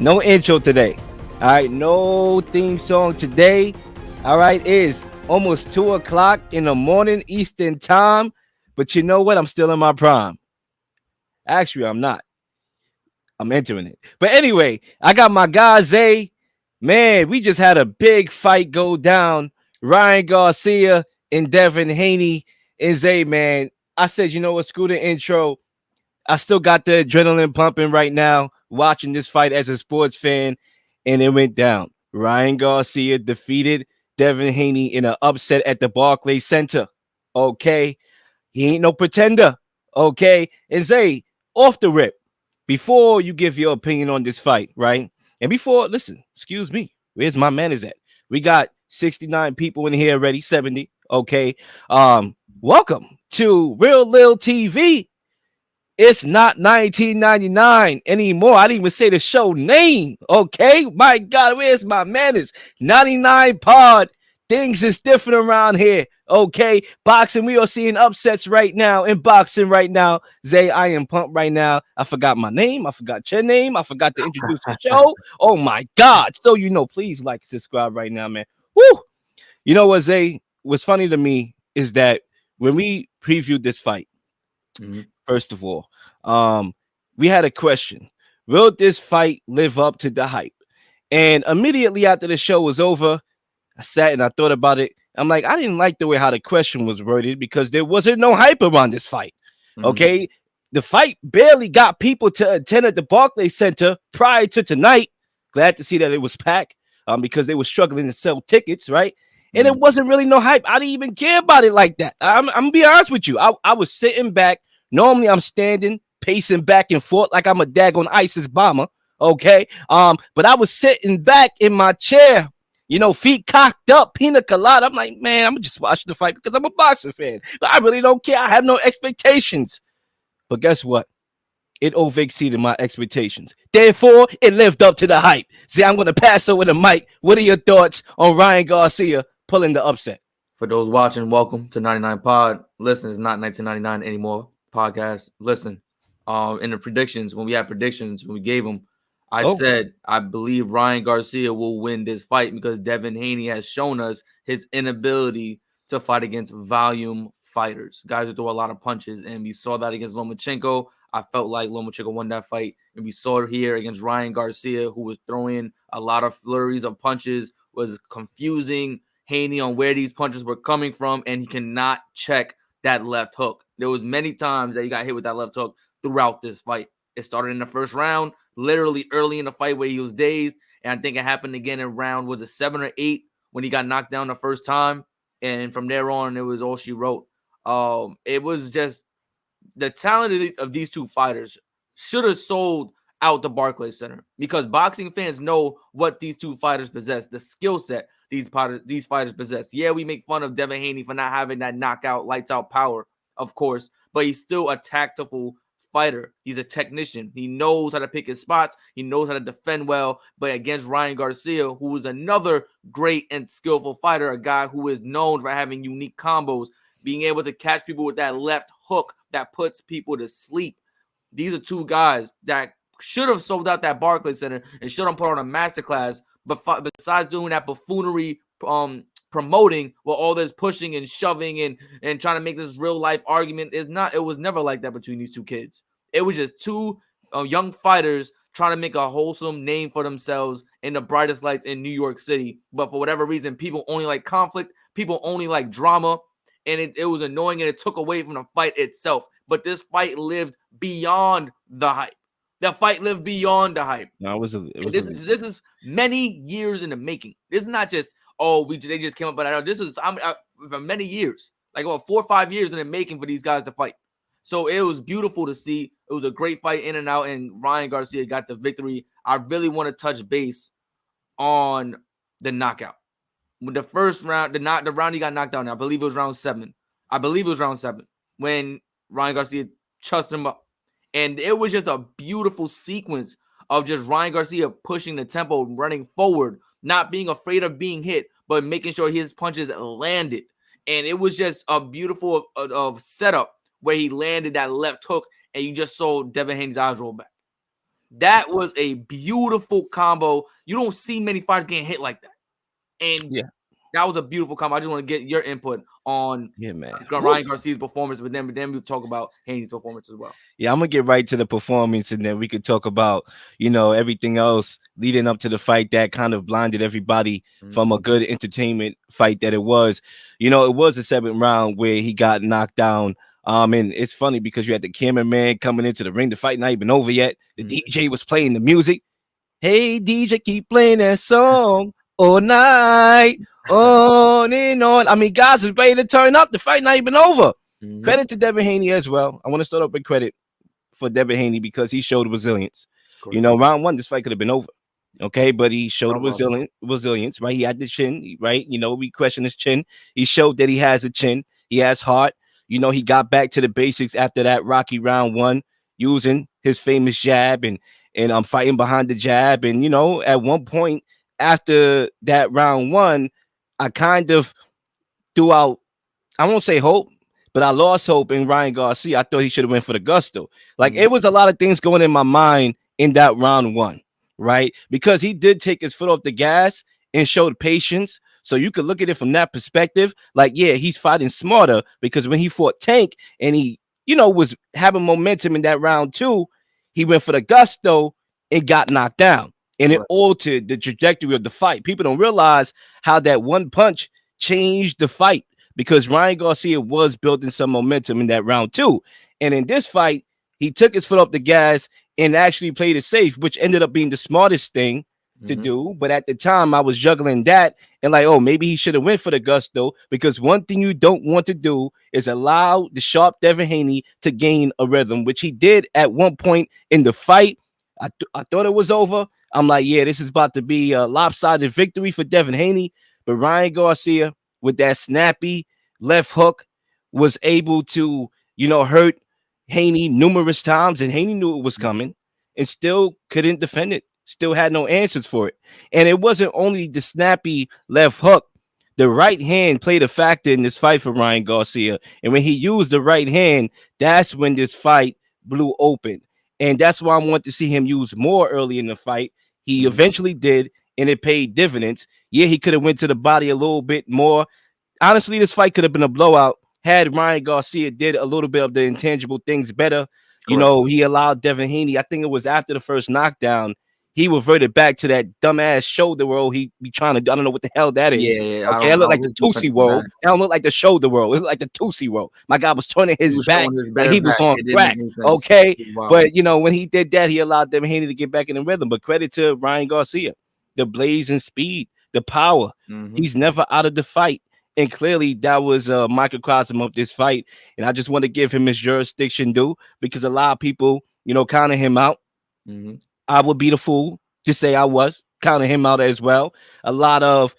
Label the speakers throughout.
Speaker 1: No intro today. All right, no theme song today. All right, it is almost 2 o'clock in the morning Eastern time. But you know what? I'm still in my prime. Actually, I'm not. I'm entering it. But anyway, I got my guy Zay. Man, we just had a big fight go down. Ryan Garcia and Devin Haney and Zay, man. I said, you know what? Screw the intro. I still got the adrenaline pumping right now, watching this fight as a sports fan, and it went down. Ryan Garcia defeated Devin Haney in an upset at the Barclays Center. Okay, he ain't no pretender. Okay, and Zay, off the rip, before you give your opinion on this fight, right? And before, listen, excuse me, where's my manners at? We got 69 people in here already, 70. Okay, welcome to Real Lil TV. It's not 1999 anymore. I didn't even say the show name. Okay. My God, where's my manners? 99 pod. Things is different around here. Okay. Boxing, we are seeing upsets right now in boxing right now. Zay, I am pumped right now. I forgot my name. I forgot your name. I forgot to introduce the show. Oh my God. So, please like, subscribe right now, man. Woo. You know what, Zay? What's funny to me is that when we previewed this fight, first of all, we had a question. Will this fight live up to the hype? And immediately after the show was over, I sat and I thought about it. I'm like, I didn't like the way how the question was worded because there wasn't no hype around this fight. Okay. The fight barely got people to attend at the Barclays Center prior to tonight. Glad to see that it was packed because they were struggling to sell tickets, right? And it wasn't really no hype. I didn't even care about it like that. I'm gonna be honest with you. I was sitting back. Normally I'm standing, pacing back and forth like I'm a daggone ISIS bomber. Okay. But I was sitting back in my chair, feet cocked up, pina colada. I'm like, man, I'm just watching the fight because I'm a boxing fan. But I really don't care. I have no expectations. But guess what? It over exceeded my expectations. Therefore, it lived up to the hype. See, I'm going to pass over the mic. What are your thoughts on Ryan Garcia pulling the upset?
Speaker 2: For those watching, welcome to 99 Pod. Listen, it's not 1999 anymore. Podcast. Listen, in the predictions, when we had predictions, when we gave them, I said I believe Ryan Garcia will win this fight because Devin Haney has shown us his inability to fight against volume fighters, guys who throw a lot of punches, and we saw that against Lomachenko. I felt like Lomachenko won that fight, and we saw it here against Ryan Garcia, who was throwing a lot of flurries of punches, was confusing Haney on where these punches were coming from, and he cannot check that left hook. There was many times that he got hit with that left hook throughout this fight. It started in the first round, literally early in the fight where he was dazed, and I think it happened again in round, was it 7 or 8 when he got knocked down the first time, and from there on, it was all she wrote. It was just the talent of these two fighters should have sold out the Barclays Center because boxing fans know what these two fighters possess, the skill set these fighters possess. Yeah, we make fun of Devin Haney for not having that knockout, lights out power, of course, but he's still a tactical fighter. He's a technician. He knows how to pick his spots. He knows how to defend well. But against Ryan Garcia, who is another great and skillful fighter, a guy who is known for having unique combos, being able to catch people with that left hook that puts people to sleep. These are two guys that should have sold out that Barclays Center and should have put on a masterclass. But besides doing that buffoonery promoting with all this pushing and shoving and trying to make this real life argument, it was never like that between these two kids. It was just two young fighters trying to make a wholesome name for themselves in the brightest lights in New York City. But for whatever reason, people only like conflict. People only like drama. And it was annoying and it took away from the fight itself. But this fight lived beyond the hype. The fight lived beyond the hype.
Speaker 1: No,
Speaker 2: this is many years in the making. This is not just, they just came up, but this is for many years, like 4 or 5 years in the making for these guys to fight. So it was beautiful to see. It was a great fight in and out, and Ryan Garcia got the victory. I really want to touch base on the knockout. With the first round, the round he got knocked down, I believe it was round 7. When Ryan Garcia trussed him up. And it was just a beautiful sequence of just Ryan Garcia pushing the tempo, running forward, not being afraid of being hit, but making sure his punches landed. And it was just a beautiful of setup where he landed that left hook, and you just saw Devin Haney's eyes roll back. That was a beautiful combo. You don't see many fighters getting hit like that. And
Speaker 1: Yeah.
Speaker 2: that was a beautiful combo. I just want to get your input on
Speaker 1: Yeah, man.
Speaker 2: Ryan Garcia's performance, but then we'll talk about Haney's performance as well.
Speaker 1: Yeah, I'm gonna get right to the performance, and then we could talk about, everything else leading up to the fight that kind of blinded everybody from a good entertainment fight that it was. It was a seventh round where he got knocked down. And it's funny because you had the cameraman coming into the ring. The fight not even over yet. The DJ was playing the music. Hey DJ, keep playing that song all night, on and on. I mean, guys are ready to turn up. The fight not even over. Credit to Devin Haney as well. I want to start up with credit for Devin Haney because he showed resilience.
Speaker 2: Correct.
Speaker 1: Round one, this fight could have been over. Okay, but he showed resilience, right? He had the chin, right? We question his chin. He showed that he has a chin. He has heart. He got back to the basics after that rocky round one, using his famous jab and I'm fighting behind the jab. And at one point after that round one, I kind of threw out, I won't say hope, but I lost hope in Ryan Garcia. I thought he should have went for the gusto. Like it was a lot of things going in my mind in that round one, right? Because he did take his foot off the gas and showed patience. So you could look at it from that perspective. Like, yeah, he's fighting smarter because when he fought Tank and he, was having momentum in that round two, he went for the gusto and got knocked down. And it altered the trajectory of the fight. People don't realize how that one punch changed the fight because Ryan Garcia was building some momentum in that round two. And in this fight, he took his foot off the gas and actually played it safe, which ended up being the smartest thing to do. But at the time, I was juggling that and like, oh, maybe he should have went for the gusto, because one thing you don't want to do is allow the sharp Devin Haney to gain a rhythm, which he did at one point in the fight. I thought it was over. I'm like, yeah, this is about to be a lopsided victory for Devin Haney. But Ryan Garcia, with that snappy left hook, was able to, hurt Haney numerous times, and Haney knew it was coming and still couldn't defend it, still had no answers for it. And it wasn't only the snappy left hook. The right hand played a factor in this fight for Ryan Garcia. And when he used the right hand, that's when this fight blew open. And that's why I want to see him use more early in the fight. He eventually did, and it paid dividends. Yeah, he could have went to the body a little bit more. Honestly, this fight could have been a blowout had Ryan Garcia did a little bit of the intangible things better. Correct. He allowed Devin Haney, I think it was after the first knockdown, he reverted back to that dumbass shoulder roll he be trying to do. I don't know what the hell that is.
Speaker 2: Yeah.
Speaker 1: Okay, it looked like the Tootsie roll. That don't look like the shoulder roll. It looked like the Tootsie roll. My guy was turning his back like he was on crack. Okay, wow. But when he did that, he allowed Devin Haney to get back in the rhythm. But credit to Ryan Garcia, the blazing speed, the power. He's never out of the fight. And clearly that was a microcosm of this fight. And I just want to give him his jurisdiction due, because a lot of people, counting him out. I would be the fool to say I was counting him out as well. A lot of,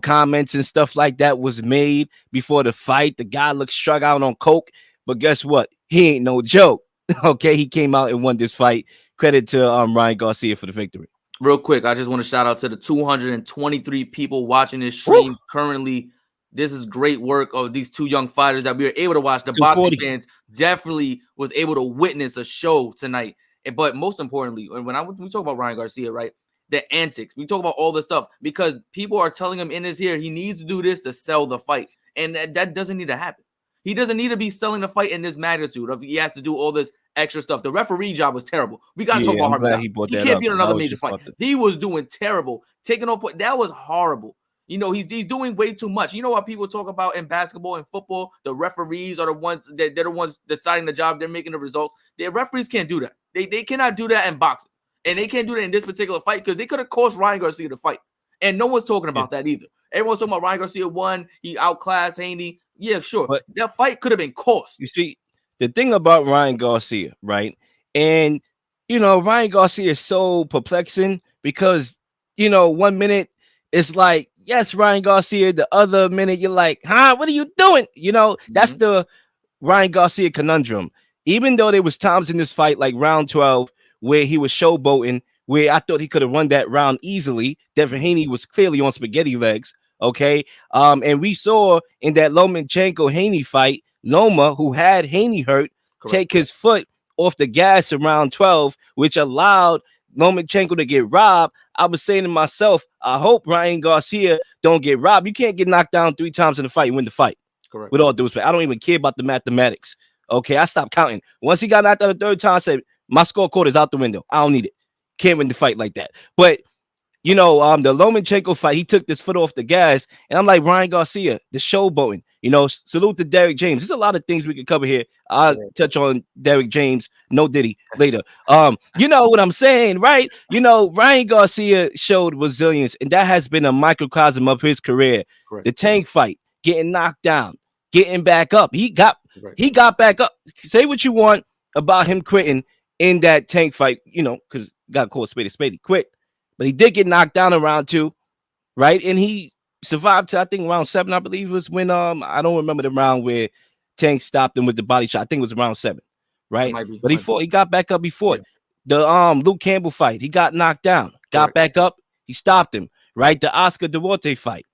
Speaker 1: comments and stuff like that was made before the fight. The guy looked struck out on coke, but guess what? He ain't no joke. Okay, he came out and won this fight. Credit to Ryan Garcia for the victory.
Speaker 2: Real quick, I just want to shout out to the 223 people watching this stream currently. This is great work of these two young fighters that we were able to watch. The boxing fans definitely was able to witness a show tonight. But most importantly, when we talk about Ryan Garcia, right, the antics, we talk about all this stuff because people are telling him in his ear he needs to do this to sell the fight. And that doesn't need to happen. He doesn't need to be selling the fight in this magnitude of he has to do all this extra stuff. The referee job was terrible. We got to talk about Harvey. He can't be in another major fight. He was doing terrible. Taking off, that was horrible. He's doing way too much. You know what people talk about in basketball and football? The referees are the ones they're the ones deciding the job. They're making the results. The referees can't do that. They cannot do that in boxing. And they can't do that in this particular fight because they could have cost Ryan Garcia the fight. And no one's talking about that either. Everyone's talking about Ryan Garcia won. He outclassed Haney. Yeah, sure. But that fight could have been cost.
Speaker 1: You see, the thing about Ryan Garcia, right? And, Ryan Garcia is so perplexing because, 1 minute it's like, yes, Ryan Garcia. The other minute, you're like, huh? What are you doing? That's the Ryan Garcia conundrum. Even though there was times in this fight, like round 12, where he was showboating, where I thought he could have won that round easily. Devin Haney was clearly on spaghetti legs. Okay. And we saw in that Lomachenko-Haney fight, Loma, who had Haney hurt, take his foot off the gas around 12, which allowed Lomachenko to get robbed. I was saying to myself, I hope Ryan Garcia don't get robbed. You can't get knocked down 3 times in the fight and win the fight.
Speaker 2: Correct.
Speaker 1: With all due respect, I don't even care about the mathematics. Okay, I stopped counting. Once he got knocked down the third time, I said, my scorecard is out the window. I don't need it. Can't win the fight like that. But the Lomachenko fight, he took this foot off the gas, and I'm like, Ryan Garcia, the showboating. Salute to Derek James. There's a lot of things we could cover here. I'll touch on Derek James, no Diddy later. You know what I'm saying, right? Ryan Garcia showed resilience, and that has been a microcosm of his career.
Speaker 2: Correct.
Speaker 1: The Tank fight, getting knocked down, getting back up. He got back up. Say what you want about him quitting in that Tank fight, because got called spade. He quit. But he did get knocked down in round 2, right? And he survived to, I think, round 7, I believe, was when I don't remember the round where Tank stopped him with the body shot. I think it was around 7, right? But he got back up, he fought. Yeah. The Luke Campbell fight, he got knocked down, got back up, he stopped him, right? The Oscar Duarte fight.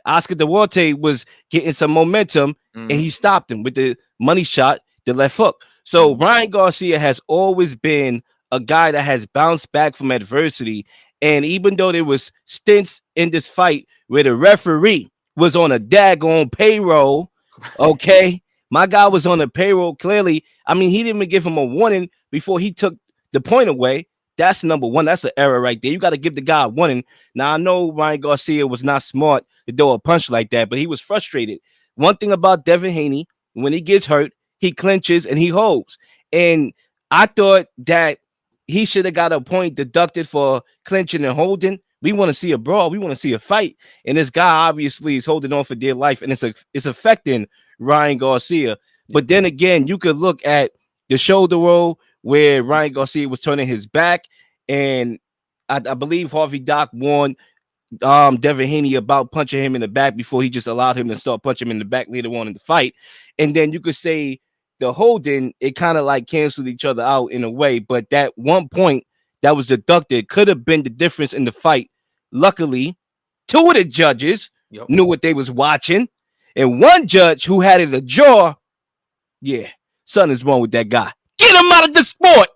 Speaker 1: Oscar Duarte was getting some momentum, and he stopped him with the money shot, the left hook. So Ryan Garcia has always been a guy that has bounced back from adversity. And even though there was stints in this fight where the referee was on a daggone payroll, okay, my guy was on the payroll clearly. I mean, he didn't even give him a warning before he took the point away. That's number one. That's an error right there. You got to give the guy a warning. Now, I know Ryan Garcia was not smart to throw a punch like that, but he was frustrated. One thing about Devin Haney, when he gets hurt, he clinches and he holds. And I thought that he should have got a point deducted for clinching and holding. We want to see a brawl. We want to see a fight. And this guy obviously is holding on for dear life, and it's affecting Ryan Garcia. But then again, you could look at the shoulder roll where Ryan Garcia was turning his back, and I believe Harvey Dock warned Devin Haney about punching him in the back before he just allowed him to start punching him in the back later on in the fight. And then you could say the holding, it kind of like canceled each other out in a way, but that 1 point that was deducted could have been the difference in the fight. Luckily, 2 of the judges knew what they was watching, and one judge who had it a jaw, something is wrong with that guy. Get him out of the sport.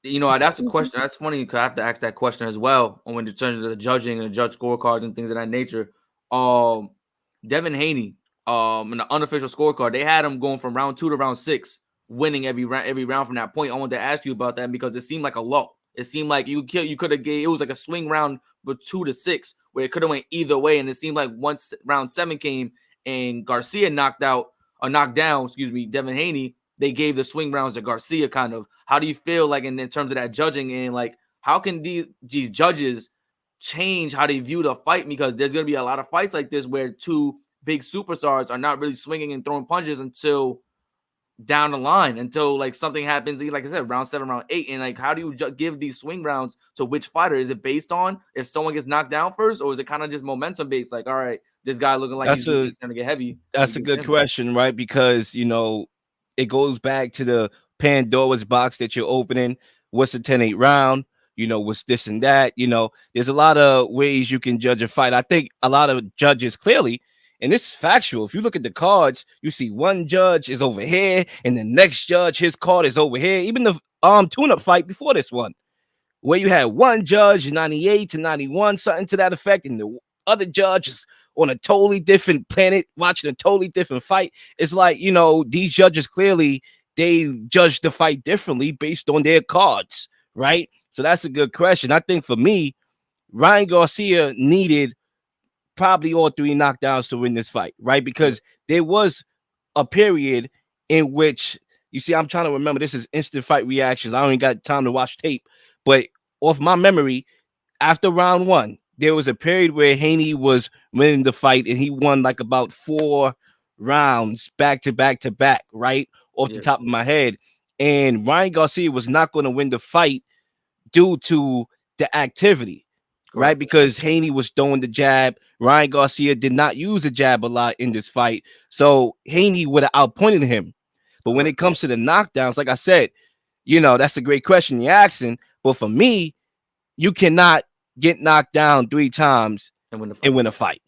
Speaker 2: That's a question. That's funny because I have to ask that question as well when it turns to the judging and the judge scorecards and things of that nature. Devin Haney, in the unofficial scorecard, they had him going from round 2 to round 6, winning every round from that point. I wanted to ask you about that because it seemed like a lull. It seemed like you could have gave, it was like a swing round with 2 to 6 where it could have went either way. And it seemed like once round 7 came and Garcia knocked down, Devin Haney, they gave the swing rounds to Garcia kind of. How do you feel like in terms of that judging, and like how can these judges change how they view the fight? Because there's going to be a lot of fights like this where 2 big superstars are not really swinging and throwing punches until down the line, until like something happens, like I said, round 7, round 8. And like, how do you give these swing rounds to which fighter? Is it based on if someone gets knocked down first, or is it kind of just momentum based? Like, all right, this guy looking like he's going to get heavy.
Speaker 1: That's a good question, right? Because, it goes back to the Pandora's box that you're opening. What's a 10-8 round? What's this and that? There's a lot of ways you can judge a fight. I think a lot of judges clearly, and it's factual. If you look at the cards, you see one judge is over here, and the next judge, his card is over here. Even the tune-up fight before this one, where you had one judge 98 to 91, something to that effect, and the other judge is on a totally different planet watching a totally different fight. It's like, these judges clearly, they judge the fight differently based on their cards, right? So that's a good question. I think for me, Ryan Garcia needed probably all 3 knockdowns to win this fight, right? Because there was a period in which, you see, I'm trying to remember, this is instant fight reactions. I don't even got time to watch tape, but off my memory, after round 1, there was a period where Haney was winning the fight, and he won like about 4 rounds back to back to back, right? Off the top of my head. And Ryan Garcia was not going to win the fight due to the activity, right? Because Haney was throwing the jab. Ryan Garcia did not use the jab a lot in this fight. So Haney would have outpointed him. But when it comes to the knockdowns, like I said, that's a great question you're asking. But for me, you cannot get knocked down 3 times and win a fight,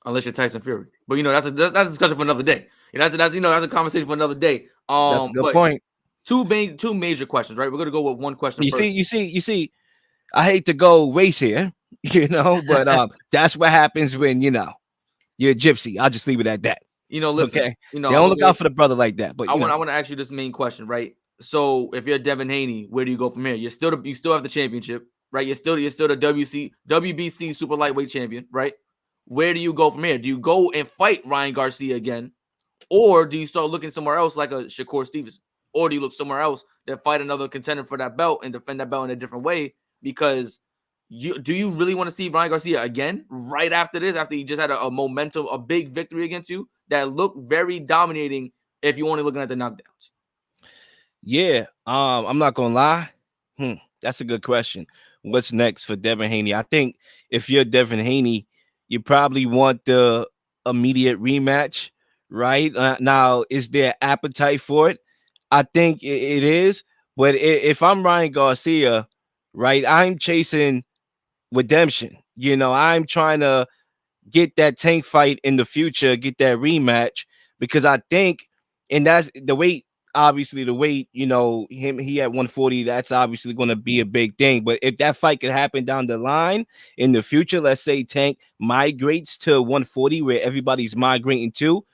Speaker 2: unless you're Tyson Fury. But that's a discussion for another day. That's a conversation for another day.
Speaker 1: That's a good point.
Speaker 2: Two major questions, right? We're gonna go with one question
Speaker 1: You
Speaker 2: first.
Speaker 1: see. I hate to go race here, but that's what happens when you're a gypsy. I'll just leave it at that.
Speaker 2: Listen,
Speaker 1: Okay, they don't look
Speaker 2: go.
Speaker 1: out for the brother like that. But
Speaker 2: I want to ask you this main question, right? So if you're Devin Haney, where do you go from here? You still have the championship, right? You're still the WBC super lightweight champion, right? Where do you go from here? Do you go and fight Ryan Garcia again, or do you start looking somewhere else like a Shakur Stevenson, or do you look somewhere else that fight another contender for that belt and defend that belt in a different way? Because do you really want to see Ryan Garcia again right after this, after he just had a momentum, a big victory against you that looked very dominating if you're only looking at the knockdowns?
Speaker 1: Yeah, I'm not gonna lie. That's a good question. What's next for Devin Haney? I think if you're Devin Haney, you probably want the immediate rematch, right? Now, is there appetite for it? I think it is. But if I'm Ryan Garcia, right, I'm chasing redemption. I'm trying to get that tank fight in the future, get that rematch, because I think, and that's the weight, obviously the weight, he at 140, that's obviously going to be a big thing. But if that fight could happen down the line in the future, let's say Tank migrates to 140 where everybody's migrating to,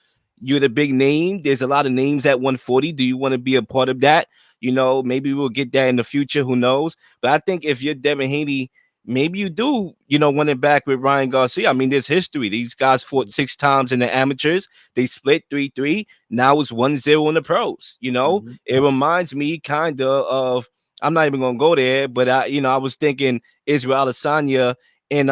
Speaker 1: you're the big name. There's a lot of names at 140. Do you want to be a part of that? Maybe we'll get that in the future. Who knows? But I think if you're Devin Haney, maybe you do, win it back with Ryan Garcia. I mean, there's history. These guys fought 6 times in the amateurs. They split 3-3. Now it's 1-0 in the pros. It reminds me kind of, I'm not even going to go there, but I was thinking Israel Adesanya and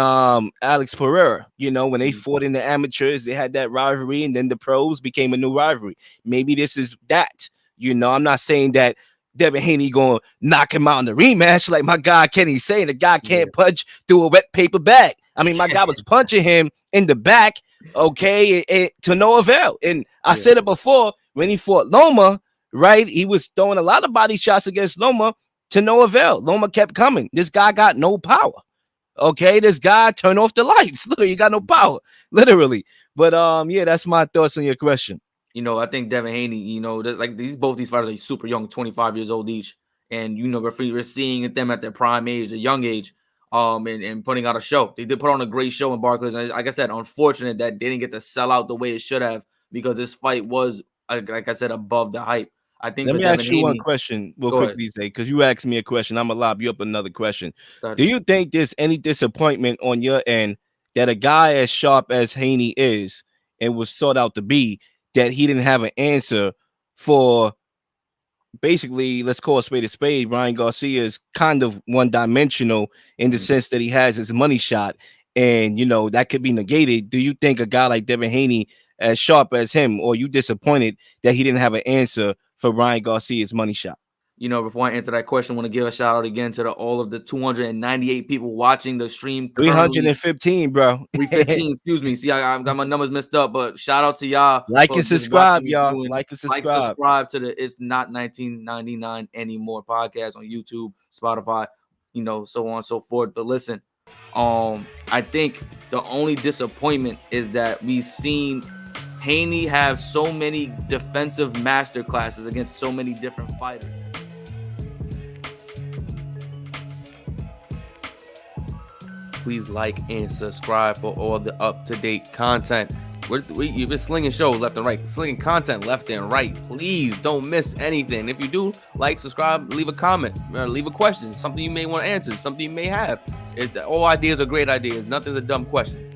Speaker 1: Alex Pereira, when they fought in the amateurs, they had that rivalry, and then the pros became a new rivalry. Maybe this is that. I'm not saying that Devin Haney going to knock him out in the rematch like my guy Kenny saying. The guy can't punch through a wet paper bag. I mean, my guy was punching him in the back, okay, and to no avail. And I said it before, when he fought Loma, right, he was throwing a lot of body shots against Loma to no avail. Loma kept coming. This guy got no power. Okay, this guy turned off the lights. Literally, you got no power, literally. But yeah, that's my thoughts on your question.
Speaker 2: I think Devin Haney, like both these fighters are super young, 25 years old each. And, we're seeing them at their prime age, the young age, and putting out a show. They did put on a great show in Barclays. And like I said, unfortunate that they didn't get to sell out the way it should have, because this fight was, like I said, above the hype. I think
Speaker 1: Let me ask you one question real quickly,
Speaker 2: ahead.
Speaker 1: Zay, because you asked me a question. I'm going to lob you up another question. Do you think there's any disappointment on your end that a guy as sharp as Haney is and was sought out to be, that he didn't have an answer for? Basically, let's call a spade. Ryan Garcia is kind of one-dimensional in the sense that he has his money shot, and that could be negated. Do you think a guy like Devin Haney, as sharp as him, or you disappointed that he didn't have an answer for Ryan Garcia's money shot?
Speaker 2: Before I answer that question, I want to give a shout out again to all of the 298 people watching the stream.
Speaker 1: 315, bro.
Speaker 2: 315, excuse me. See, I got my numbers messed up, but shout out to y'all.
Speaker 1: Like and subscribe, y'all. Like and
Speaker 2: subscribe to the It's Not 1999 Anymore podcast on YouTube, Spotify, so on and so forth. But listen, I think the only disappointment is that we've seen Haney have so many defensive master classes against so many different fighters. Please like and subscribe for all the up-to-date content. You've been slinging shows left and right, slinging content left and right. Please don't miss anything. If you do, like, subscribe, leave a comment, or leave a question, something you may want to answer, something you may have. All ideas are great ideas. Nothing's a dumb question.